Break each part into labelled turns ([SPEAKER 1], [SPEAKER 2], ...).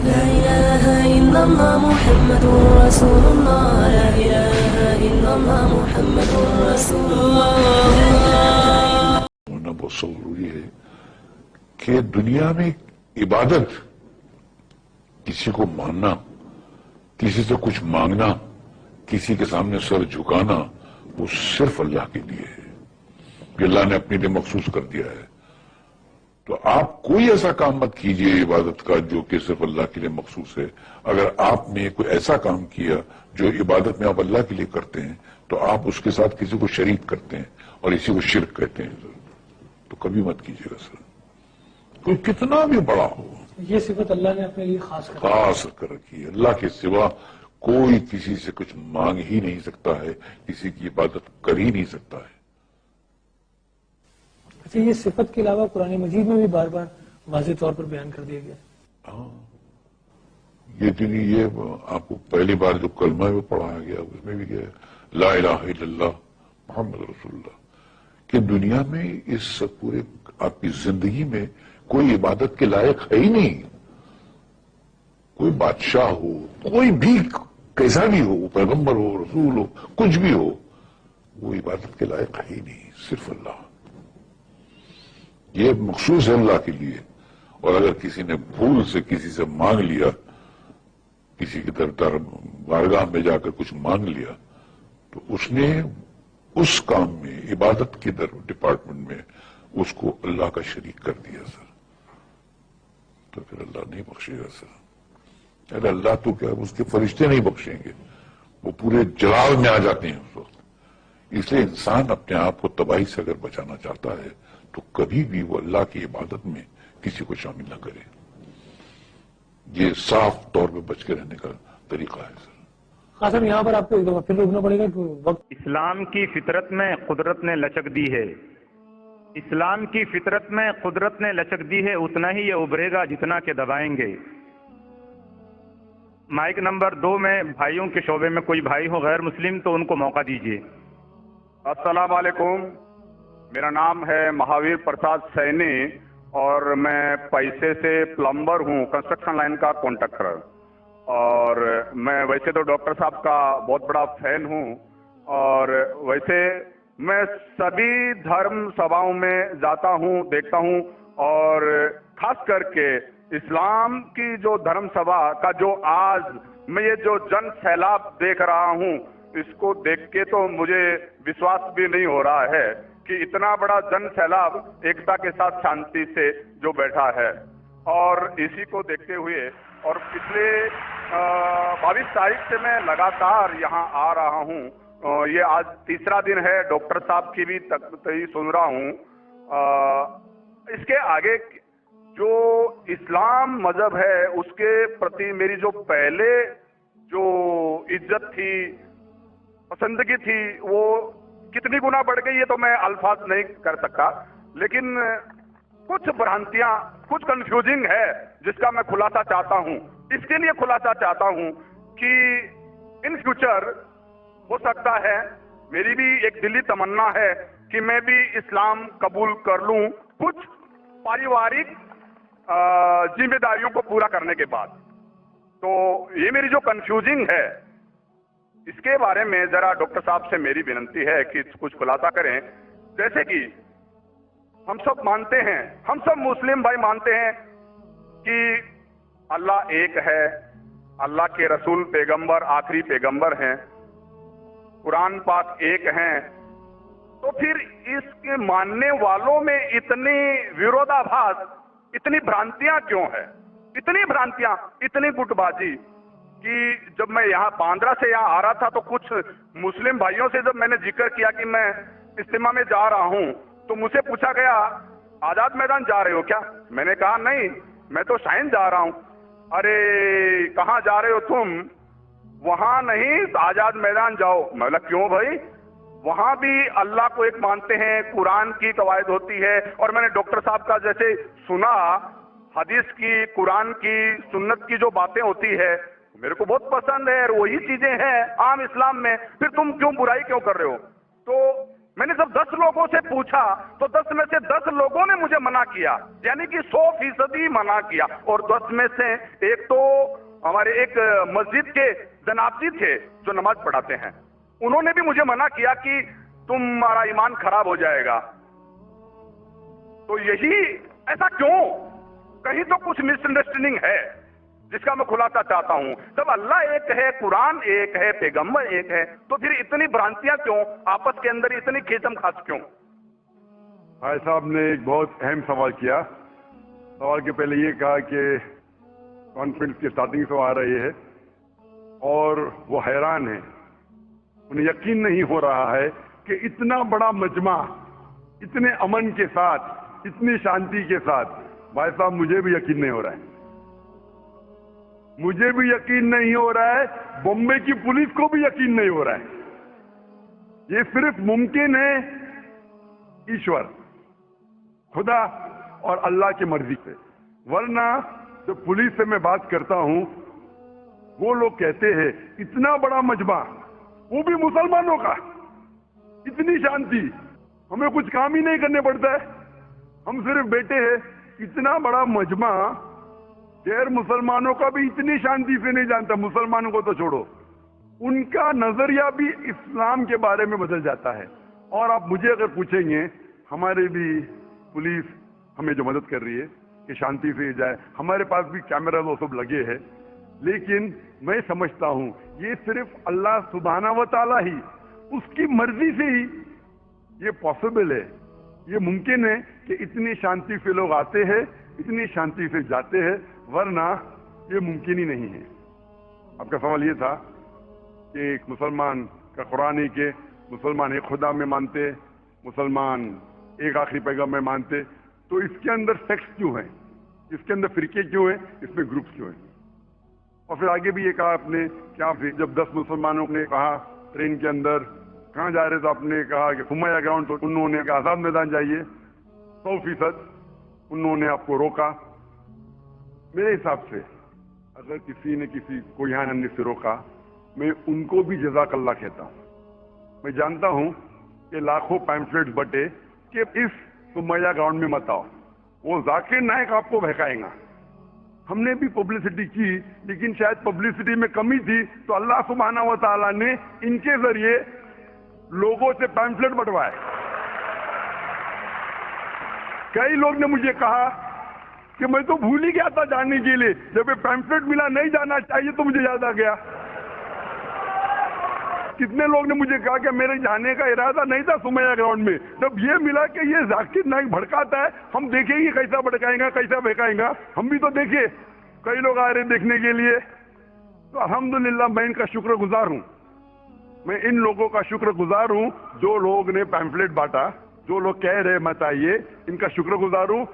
[SPEAKER 1] لا إله إلا الله محمد رسول الله لا إله إلا الله محمد رسول الله
[SPEAKER 2] ہونا بہت ضروری ہے کہ دنیا میں عبادت کسی کو ماننا، کسی سے کچھ مانگنا، کسی کے سامنے سر جھکانا، وہ صرف اللہ کے لیے ہے، کہ اللہ نے اپنے لیے مخصوص کر دیا ہے۔ تو آپ کوئی ایسا کام مت کیجئے عبادت کا جو کہ صرف اللہ کے لیے مخصوص ہے۔ اگر آپ نے کوئی ایسا کام کیا جو عبادت میں آپ اللہ کے لیے کرتے ہیں تو آپ اس کے ساتھ کسی کو شریک کرتے ہیں اور اسی کو شرک کہتے ہیں، تو کبھی مت کیجئے گا سر، کوئی کتنا بھی بڑا ہو۔
[SPEAKER 3] یہ صفت اللہ نے اپنے لیے خاص
[SPEAKER 2] کر رکھی ہے۔ اللہ کے سوا کوئی کسی سے کچھ مانگ ہی نہیں سکتا ہے، کسی کی عبادت کر ہی نہیں سکتا ہے۔
[SPEAKER 3] اچھا، یہ صفت کے علاوہ قرآن مجید میں بھی بار بار واضح طور پر بیان کر دیا گیا۔
[SPEAKER 2] ہاں، یہ آپ کو پہلی بار جو کلمہ ہے وہ پڑھایا گیا، اس میں بھی کیا ہے، لا الہ الا اللہ محمد رسول اللہ، کہ دنیا میں اس پورے آپ کی زندگی میں کوئی عبادت کے لائق ہے ہی نہیں۔ کوئی بادشاہ ہو، کوئی بھی کیسا بھی ہو، پیغمبر ہو، رسول ہو، کچھ بھی ہو، وہ عبادت کے لائق ہے ہی نہیں، صرف اللہ۔ یہ مخصوص ہے اللہ کے لیے، اور اگر کسی نے بھول سے کسی سے مانگ لیا، کسی کی طرف بارگاہ میں جا کر کچھ مانگ لیا، تو اس نے اس کام میں، عبادت کے ڈپارٹمنٹ میں اس کو اللہ کا شریک کر دیا سر، تو پھر اللہ نہیں بخشے گا سر۔ ارے اللہ تو کیا، اس کے فرشتے نہیں بخشیں گے، وہ پورے جلال میں آ جاتے ہیں اس وقت۔ اس لیے انسان اپنے آپ کو تباہی سے اگر بچانا چاہتا ہے تو کبھی بھی وہ اللہ کی عبادت میں کسی کو شامل نہ کرے۔ یہ صاف طور پہ بچ کے رہنے کا طریقہ ہے سر۔
[SPEAKER 3] خاصا یہاں پر آپ کو ایک دفعہ پھر روکنا پڑے گا کہ وقت
[SPEAKER 4] اسلام کی فطرت میں قدرت نے لچک دی ہے، اسلام کی فطرت میں قدرت نے لچک دی ہے، اتنا ہی یہ ابھرے گا جتنا کہ دبائیں گے۔ مائک نمبر 2 میں بھائیوں کے شعبے میں کوئی بھائی ہو غیر مسلم تو ان کو موقع دیجیے۔
[SPEAKER 5] السلام علیکم، میرا نام ہے مہاویر پرساد سینی اور میں پیسے سے پلمبر ہوں، کنسٹرکشن لائن کا کانٹریکٹر، اور میں ویسے تو ڈاکٹر صاحب کا بہت بڑا فین ہوں، اور ویسے میں سبھی دھرم سبھاؤں میں جاتا ہوں، دیکھتا ہوں، اور خاص کر کے اسلام کی جو دھرم سبھا کا جو آج میں یہ جو جن سیلاب دیکھ رہا ہوں، اس کو دیکھ کے تو مجھے وشواس بھی نہیں ہو رہا ہے کہ اتنا بڑا جن سیلاب ایکتا کے ساتھ شانتی سے جو بیٹھا ہے۔ اور اسی کو دیکھتے ہوئے اور پچھلے 22 تاریخ سے میں لگاتار یہاں آ رہا ہوں، یہ آج تیسرا دن ہے، ڈاکٹر صاحب کی بھی تقریر سن رہا ہوں۔ اس کے آگے جو اسلام مذہب ہے اس کے پرتی میری جو پہلے جو عزت تھی، پسندگی تھی، وہ کتنی گنا بڑھ گئی ہے تو میں الفاظ نہیں کر سکتا، لیکن کچھ برانتیاں، کچھ کنفیوزنگ ہے جس کا میں خلاصہ چاہتا ہوں۔ اس کے لیے خلاصہ چاہتا ہوں کہ ان فیوچر ہو سکتا ہے، میری بھی ایک دلی تمنا ہے کہ میں بھی اسلام قبول کر لوں کچھ پاریوارک ذمہ داریوں کو پورا کرنے کے بعد۔ تو یہ میری جو کنفیوزنگ ہے اس کے بارے میں ذرا ڈاکٹر صاحب سے میری ونتی ہے کہ کچھ خلاصہ کریں۔ جیسے کہ ہم سب مانتے ہیں، ہم سب مسلم بھائی مانتے ہیں کہ اللہ ایک ہے، اللہ کے رسول پیغمبر آخری پیغمبر ہیں، قرآن پاک ایک ہیں، تو پھر اس کے ماننے والوں میں اتنی ویرودھاباس، اتنی بھرانتیاں کیوں ہے؟ اتنی بھرانتیاں، اتنی گٹ بازی کہ جب میں یہاں باندرا سے یہاں آ رہا تھا تو کچھ مسلم بھائیوں سے جب میں نے ذکر کیا کہ میں اجتماع میں جا رہا ہوں تو مجھ سے پوچھا گیا آزاد میدان جا رہے ہو کیا؟ میں نے کہا نہیں، میں تو شائن جا رہا ہوں۔ ارے کہاں جا رہے ہو تم؟ وہاں نہیں، آزاد میدان جاؤ۔ میں بولا کیوں بھائی؟ وہاں بھی اللہ کو ایک مانتے ہیں، قرآن کی قواعد ہوتی ہے، اور میں نے ڈاکٹر صاحب کا جیسے سنا، حدیث کی، قرآن کی، سنت کی جو باتیں ہوتی ہے میرے کو بہت پسند ہے، اور وہی چیزیں ہیں عام اسلام میں، پھر تم کیوں برائی کیوں کر رہے ہو؟ تو मैंने जब 10 लोगों से पूछा तो 10 में से 10 लोगों ने मुझे मना किया, यानी कि 100% मना किया। और 10 में से एक तो हमारे एक मस्जिद के जनाब जी थे जो नमाज पढ़ाते हैं, उन्होंने भी मुझे मना किया कि तुम्हारा ईमान खराब हो जाएगा। तो यही ऐसा क्यों? कहीं तो कुछ मिसअंडरस्टैंडिंग है जिसका मैं खुलासा चाहता हूं। जब अल्लाह एक है, कुरान एक है, पैगंबर एक है, तो फिर इतनी भ्रांतियां क्यों? आपस के अंदर इतनी खींचम खाच क्यों?
[SPEAKER 6] भाई साहब ने एक बहुत अहम सवाल किया। सवाल के पहले ये कहा कि कॉन्फ्रेंस की स्टार्टिंग से आ रही है और वो हैरान है, उन्हें यकीन नहीं हो रहा है कि इतना बड़ा मजमा इतने अमन के साथ, इतनी शांति के साथ। भाई साहब मुझे भी यकीन नहीं हो रहा है, मुझे भी यकीन नहीं हो रहा है, बॉम्बे की पुलिस को भी यकीन नहीं हो रहा है। ये सिर्फ मुमकिन है ईश्वर, खुदा और अल्लाह की मर्जी से। वरना जब पुलिस से मैं बात करता हूं, वो लोग कहते हैं इतना बड़ा मजमा, वो भी मुसलमानों का, इतनी शांति, हमें कुछ काम ही नहीं करने पड़ता है, हम सिर्फ बैठे हैं। इतना बड़ा मजमा गैर मुसलमानों का भी इतनी शांति से नहीं जानता, मुसलमानों को तो छोड़ो, उनका नजरिया भी इस्लाम के बारे में बदल जाता है। और आप मुझे अगर पूछेंगे, हमारे भी पुलिस हमें जो मदद कर रही है कि शांति से जाए, हमारे पास भी कैमरा वो सब लगे हैं, लेकिन मैं समझता हूं ये सिर्फ अल्लाह सुब्हाना व तआला ही, उसकी मर्जी से ही ये पॉसिबल है, ये मुमकिन है कि इतनी शांति से लोग आते हैं, इतनी शांति से जाते हैं, वरना ये मुमकिन ही नहीं है। आपका सवाल ये था कि एक मुसलमान का कुरान ही के, मुसलमान एक खुदा में मानते, मुसलमान एक आखिरी पैगंबर में मानते, तो इसके अंदर सेक्स क्यों है, इसके अंदर फिरके क्यों है, इसमें ग्रुप्स क्यों है? और फिर आगे भी ये कहा आपने क्या, जब 10 मुसलमानों ने कहा ट्रेन के अंदर कहाँ जा रहे, तो आपने कहा कि हुमैया ग्राउंड, तो उन्होंने कहा आजाद मैदान जाइए। 100% उन्होंने आपको रोका। मेरे हिसाब से अगर किसी ने किसी को यहाँ आने से रोका, मैं उनको भी जज़ाकल्लाह कहता हूँ। मैं जानता हूँ कि लाखों पैम्फलेट्स बटे कि इस हुमैया ग्राउंड में मत आओ, वो जाकिर नायक आपको बहकाएगा। हमने भी पब्लिसिटी की, लेकिन शायद पब्लिसिटी में कमी थी, तो अल्लाह सुब्हाना व तआला ने इनके जरिए लोगों से पैम्फलेट बंटवाए। कई लोग ने मुझे कहा कि मैं तो भूल ही गया था जाने के लिए, जब ये पैम्फलेट मिला नहीं जाना चाहिए तो मुझे याद आ गया। कितने लोग ने मुझे कहा कि मेरे जाने का इरादा नहीं था सुमैया ग्राउंड में, जब ये मिला कि ये जाकिर नाइक भड़काता है, हम देखेंगे कैसा भड़काएगा, कैसा बहकाएगा। हम भी तो देखे, कई लोग आ रहे देखने के लिए। तो अल्हम्दुलिल्लाह मैं इनका शुक्रगुजार हूँ, मैं इन लोगों का शुक्रगुजार हूँ जो लोग ने पैम्फलेट बांटा, जो लोग कह रहे मत आइए, इनका शुक्रगुजार हूँ।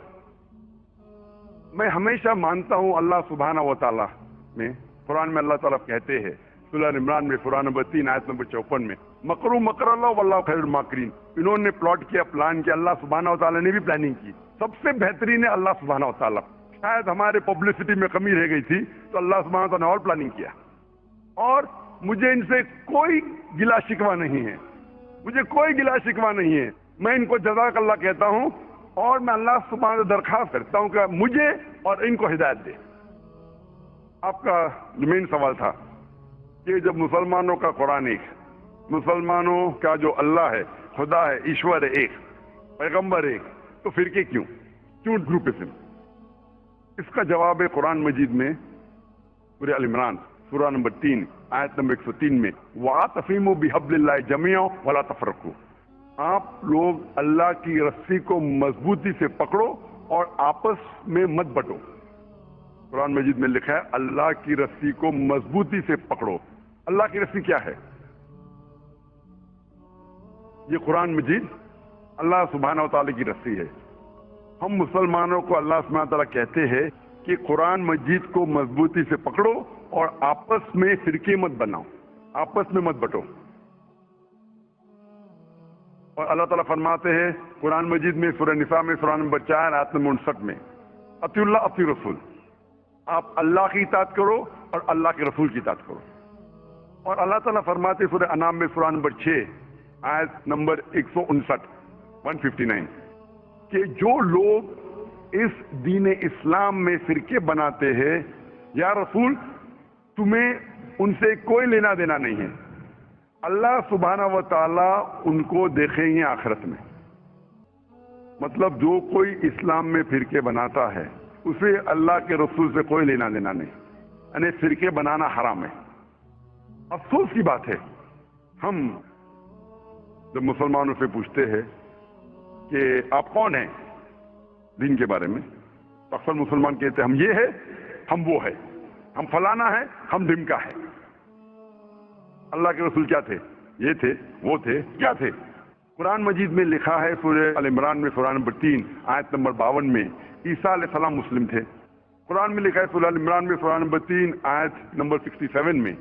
[SPEAKER 6] मैं हमेशा मानता हूँ अल्लाह सुब्हाना व तआला में, कुरान में अल्लाह ताला कहते हैं सूरह इमरान में सूरह नंबर 3 आयत नंबर 54 में, मकरू मकरल्लाह वल्लाहु खैरुल माकिरीन। इन्होंने प्लॉट किया, प्लान किया, अल्लाह सुब्हाना व तआला ने भी प्लानिंग की। सबसे बेहतरीन है अल्लाह सुब्हाना व तआला। शायद हमारे पब्लिसिटी में कमी रह गई थी, तो अल्लाह सुब्हाना व तआला ने और प्लानिंग किया। और मुझे इनसे कोई गिला शिकवा नहीं है, मुझे कोई गिला शिकवा नहीं है। मैं इनको जज़ाकल्लाह कहता हूँ और मैं अल्लाह सुब्हाना से दरखास्त करता हूँ कि मुझे और इनको हिदायत दे। आपका मेन सवाल था कि जब मुसलमानों का कुरान एक, मुसलमानों का जो अल्लाह है, खुदा है, ईश्वर है एक, पैगंबर एक, तो फिरके क्यों, क्यों ग्रुपिज्म? इसका जवाब है कुरान मजीद में सूरह अल इमरान सूरह नंबर 3 आयत नंबर 103 में, वातसिमू बिहब्लिल्लाहि जमीअन वला तफरकू। आप लोग अल्लाह की रस्सी को मजबूती से पकड़ो और आपस में मत बंटो। कुरान मजीद में लिखा है अल्लाह की रस्सी को मजबूती से पकड़ो। अल्लाह की रस्सी क्या है? ये कुरान मजीद अल्लाह सुब्हाना व तआला की रस्सी है। हम मुसलमानों को अल्लाह सुब्हाना व तआला कहते हैं कि कुरान मजीद को मजबूती से पकड़ो और आपस में फिरके मत बनाओ, आपस में मत बंटो। और अल्लाह ताला फरमाते हैं कुरान मजीद में सूरह निसा में सूरह नंबर 4 आयत नंबर 59 में, अतिउल्लाह अति रसूल, आप अल्लाह की इताअत करो और अल्लाह के रसूल की इताअत करो। और अल्लाह ताला फरमाते सूरह अनाम में सूरह नंबर 6 आयत नंबर 159 कि जो लोग इस दीन इस्लाम में फिरके बनाते हैं, या रसूल तुम्हें उनसे कोई लेना देना नहीं है, अल्लाह सुब्हाना व तआला उनको देखेंगे आखिरत में। मतलब जो कोई इस्लाम में फिरके बनाता है उसे अल्लाह के रसूल से कोई लेना देना नहीं, यानी फिरके बनाना हराम है। अफसोस की बात है, हम जब मुसलमानों से पूछते हैं कि आप कौन हैं दीन के बारे में, तो अक्सर मुसलमान कहते हैं हम ये है, हम वो है, हम फलाना है, हम ढिमका है। अल्लाह के रसूल क्या थे? ये थे, वो थे, क्या थे? कुरान मजीद में लिखा है सूरह अल इमरान में सूरह नंबर 3 आयत नंबर 52 में ईसा अलैहिस्सलाम मुस्लिम थे। कुरान में लिखा है सूरह अल इमरान में सूरह नंबर 3 आयत नंबर 67 में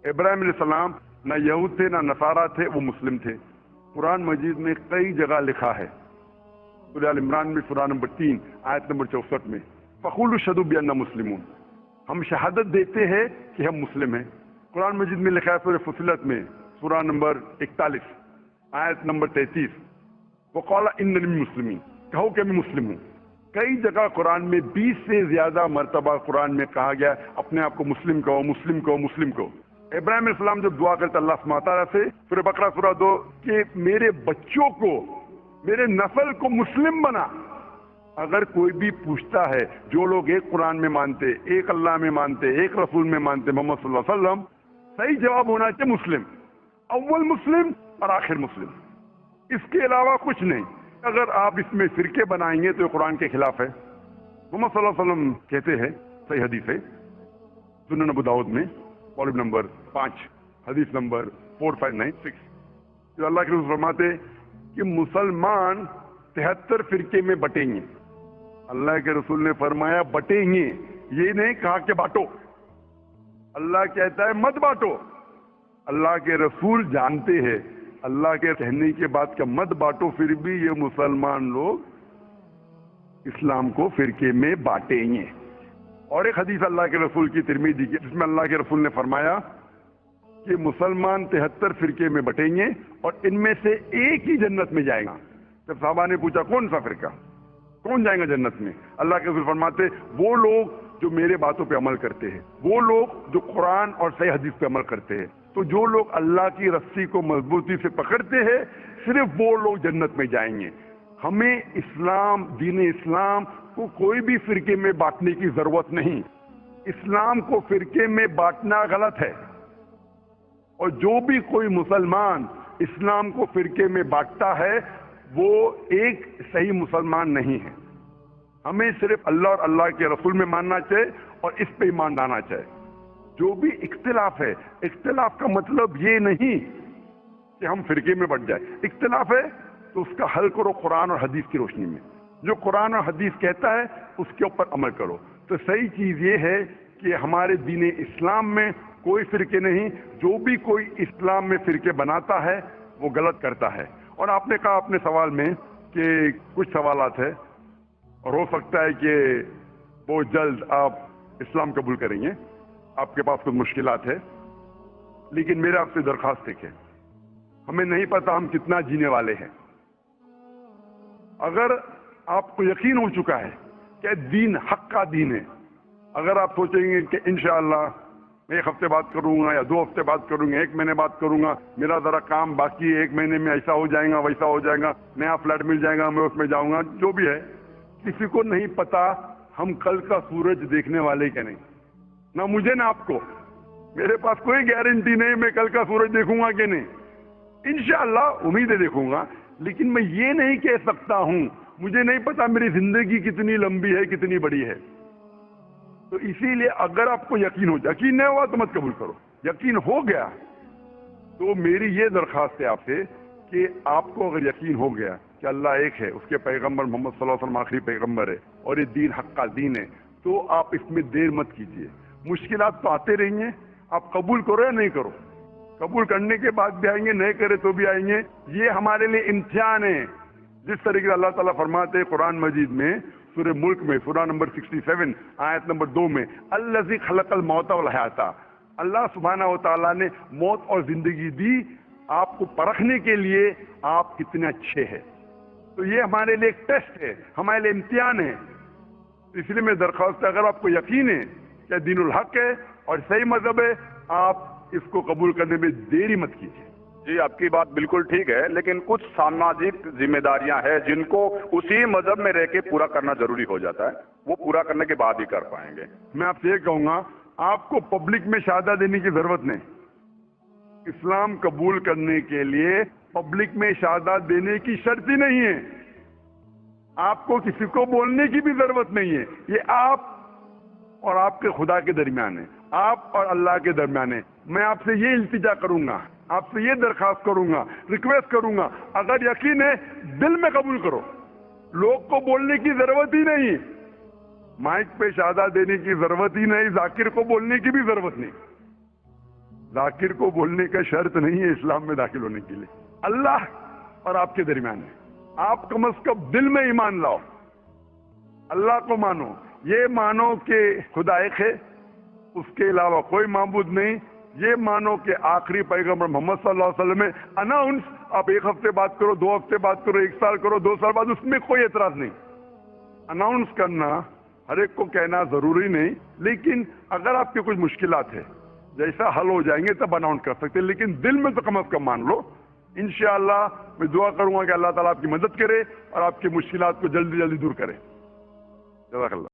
[SPEAKER 6] इब्राहिम अलैहिस्सलाम ना यहूद थे ना नसारा थे, वो मुस्लिम थे। कुरान मजीद में कई जगह लिखा है सूरह अल इमरान में सूरह नंबर 3 आयत नंबर 64 में फ़क़ूलू शहदू बिअन्ना मुस्लिमून, हम शहादत देते हैं कि हम मुस्लिम हैं। कुरान मजीद में लिखा है सूरह फुसिलत में सूरह नंबर 41 आयत नंबर 33 वक़ाला इन्नी मुस्लिमीन, कहो कि मैं मुस्लिम हूँ। कई जगह कुरान में 20 से ज्यादा मर्तबा कुरान में कहा गया अपने आप को मुस्लिम कहो, मुस्लिम कहो, मुस्लिम कहो। इब्राहिम अलैहिस्सलाम जब दुआ करते अल्लाह सुब्हानहू व तआला से सूरह बकरा सूरह 2 कि मेरे बच्चों को, मेरे नस्ल को मुस्लिम बना। अगर कोई भी पूछता है, जो लोग एक कुरान में मानते, एक अल्लाह में मानते, एक रसूल में मानते, मोहम्मद सल्लल्लाहु अलैहि वसल्लम, सही जवाब होना चाहिए मुस्लिम, अव्वल मुस्लिम और आखिर मुस्लिम, इसके अलावा कुछ नहीं। अगर आप इसमें फिरके बनाएंगे तो कुरान के खिलाफ है। मोहम्मद सल्लल्लाहु अलैहि वसल्लम कहते हैं, सही हदीस है सुनन अबू दाऊद में वॉल्यूम नंबर 5 हदीस नंबर 4596, जो अल्लाह के रसूल फरमाते कि मुसलमान 73 फिरके में बटेंगे। अल्लाह के रसूल ने फरमाया बटेंगे, ये नहीं कहा कि बांटो। अल्लाह कहता है मत बांटो। अल्लाह के रसूल जानते हैं अल्लाह के कहने के बाद का मत बांटो, फिर भी ये मुसलमान लोग इस्लाम को फिरके में बांटेंगे। और एक हदीस अल्लाह के रसूल की तिरमिज़ी की, जिसमें अल्लाह के रसूल ने फरमाया कि मुसलमान 73 फिरके में बटेंगे और इनमें से एक ही जन्नत में जाएगा। जब साहबा ने पूछा कौन सा फिरका, कौन जाएगा जन्नत में, अल्लाह के रसूल फरमाते वो लोग जो मेरे बातों पे अमल करते हैं, वो लोग जो कुरान और सही हदीस पे अमल करते हैं। तो जो लोग अल्लाह की रस्सी को मजबूती से पकड़ते हैं, सिर्फ वो लोग जन्नत में जाएंगे। हमें इस्लाम, दीन इस्लाम को कोई भी फिरके में बांटने की जरूरत नहीं। इस्लाम को फिरके में बांटना गलत है, और जो भी कोई मुसलमान इस्लाम को फिरके में बांटता है वो एक सही मुसलमान नहीं है। हमें सिर्फ अल्लाह और अल्लाह के रसूल में मानना चाहिए और इस पे ईमान लाना चाहिए। जो भी इख्तिलाफ है, इख्तिलाफ का मतलब ये नहीं कि हम फिरके में बढ़ जाए। इख्तिलाफ है तो उसका हल करो कुरान और हदीस की रोशनी में। जो कुरान और हदीस कहता है उसके ऊपर अमल करो। तो सही चीज ये है कि हमारे दीन इस्लाम में कोई फिरके नहीं। जो भी कोई इस्लाम में फिरके बनाता है वो गलत करता है। और आपने कहा अपने सवाल में कि कुछ सवालात है और हो सकता है कि बहुत जल्द आप इस्लाम कबूल करेंगे, आपके पास कुछ मुश्किलात है, लेकिन मेरे आपसे दरखास्त है, हमें नहीं पता हम कितना जीने वाले हैं। अगर आपको यकीन हो चुका है कि दीन हक का दीन है, अगर आप सोचेंगे कि इंशाअल्लाह मैं 1 हफ्ते बात करूंगा या 2 हफ्ते बात करूंगा, 1 महीने बात करूंगा, मेरा जरा काम बाकी है, 1 महीने में ऐसा हो जाएगा, वैसा हो जाएगा, नया फ्लैट मिल जाएगा, मैं उसमें जाऊंगा, जो भी है, किसी को नहीं पता हम कल का सूरज देखने वाले क्या नहीं, ना मुझे ना आपको। मेरे पास कोई गारंटी नहीं मैं कल का सूरज देखूंगा कि नहीं। इंशाअल्लाह उम्मीद है देखूंगा, लेकिन मैं ये नहीं कह सकता हूं, मुझे नहीं पता मेरी जिंदगी कितनी लंबी है, कितनी बड़ी है। तो इसीलिए अगर आपको यकीन हो, यकीन नहीं हुआ तो मत कबूल करो, यकीन हो गया तो मेरी ये दरखास्त है आपसे कि आपको अगर यकीन हो गया कि अल्लाह एक है, उसके पैगंबर मोहम्मद सल्लल्लाहु अलैहि वसल्लम आखिरी पैगंबर है और ये दीन हक का दीन है, तो आप इसमें देर मत कीजिए। मुश्किलात तो आते रहेंगे, आप कबूल करो या नहीं करो, कबूल करने के बाद भी आएंगे, नहीं करे तो भी आएंगे। ये हमारे लिए इम्तिहान है। जिस तरीके से अल्लाह ताला फरमाते हैं कुरान मजीद में सूरह मुल्क में सूरह नंबर 67 आयत नंबर 2 में अल्लज़ी खलक़ल मौत वल हयाता, अल्लाह सुब्हानहू व तआला ने मौत और जिंदगी दी آپ کو پرکھنے کے لیے آپ کتنے اچھے ہیں. تو یہ ہمارے لیے ایک ٹیسٹ ہے, ہمارے لیے امتحان ہے. اس لیے میں درخواست ہے, اگر آپ کو یقین ہے کہ دین الحق ہے اور صحیح مذہب ہے, آپ اس کو قبول کرنے میں دیری مت کیجیے.
[SPEAKER 5] جی آپ کی بات بالکل ٹھیک ہے, لیکن کچھ سماجک ذمہ داریاں ہیں جن کو اسی مذہب میں رہ کے پورا کرنا ضروری ہو جاتا ہے, وہ پورا کرنے کے بعد ہی کر پائیں گے.
[SPEAKER 6] میں آپ سے یہ کہوں گا, آپ کو پبلک میں شہادت دینے کی ضرورت نہیں. اسلام قبول کرنے کے لیے پبلک میں شہادت دینے کی شرط ہی نہیں ہے. آپ کو کسی کو بولنے کی بھی ضرورت نہیں ہے. یہ آپ اور آپ کے خدا کے درمیان ہے, آپ اور اللہ کے درمیان ہے. میں آپ سے یہ التجا کروں گا, آپ سے یہ درخواست کروں گا, ریکویسٹ کروں گا, اگر یقین ہے دل میں قبول کرو. لوگ کو بولنے کی ضرورت ہی نہیں, مائک پہ شہادت دینے کی ضرورت ہی نہیں, ذاکر کو بولنے کی بھی ضرورت نہیں. ذاکر کو بولنے کا شرط نہیں ہے اسلام میں داخل ہونے کے لیے. اللہ اور آپ کے درمیان ہے. آپ کم از کم دل میں ایمان لاؤ, اللہ کو مانو, یہ مانو کہ خدا ایک ہے, اس کے علاوہ کوئی معبود نہیں. یہ مانو کہ آخری پیغمبر محمد صلی اللہ علیہ وسلم ہے. اناؤنس آپ 1 ہفتے بات کرو, 2 ہفتے بات کرو, 1 سال کرو, 2 سال بعد, اس میں کوئی اعتراض نہیں. اناؤنس کرنا ہر ایک کو کہنا ضروری نہیں, لیکن اگر آپ کی کچھ مشکلات ہے جیسا حل ہو جائیں گے تب اناؤنس کر سکتے ہیں, لیکن دل میں تو کم از کم مان لو. انشاءاللہ میں دعا کروں گا کہ اللہ تعالیٰ آپ کی مدد کرے اور آپ کی مشکلات کو جلدی جلدی دور کرے. جزاک اللہ.